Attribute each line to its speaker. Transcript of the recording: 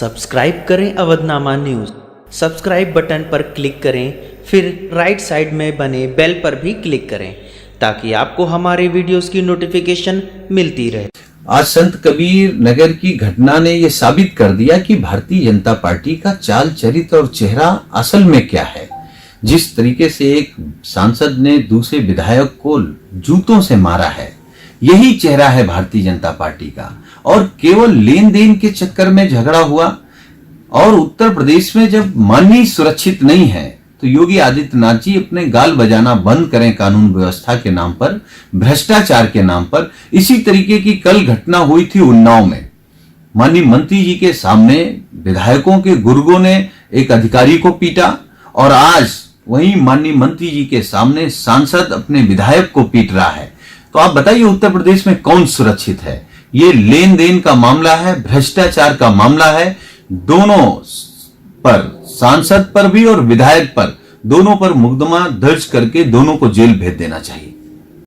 Speaker 1: Subscribe करें Avadhnama news. Subscribe button पर click करें, फिर राइट साइड में बने बेल पर भी क्लिक करें ताकि आपको हमारे वीडियोस की नोटिफिकेशन मिलती रहे।
Speaker 2: आज संत कबीर नगर की घटना ने यह साबित कर दिया कि भारतीय जनता पार्टी का चाल चरित्र और चेहरा असल में क्या है। जिस तरीके से एक सांसद ने दूसरे विधायक को जूतों से मारा है, यही चेहरा है भारतीय जनता पार्टी का। और केवल लेन देन के चक्कर में झगड़ा हुआ। और उत्तर प्रदेश में जब मन ही सुरक्षित नहीं है तो योगी आदित्यनाथ जी अपने गाल बजाना बंद करें कानून व्यवस्था के नाम पर, भ्रष्टाचार के नाम पर। इसी तरीके की कल घटना हुई थी उन्नाव में। माननीय मंत्री जी के सामने विधायकों के गुर्गों ने एक अधिकारी को पीटा और आज वहीं माननीय मंत्री जी के सामने सांसद अपने विधायक को पीट रहा है। तो आप बताइए उत्तर प्रदेश में कौन सुरक्षित है? ये लेन देन का मामला है, भ्रष्टाचार का मामला है। दोनों पर, सांसद पर भी और विधायक पर, दोनों पर मुकदमा दर्ज करके दोनों को जेल भेज देना चाहिए।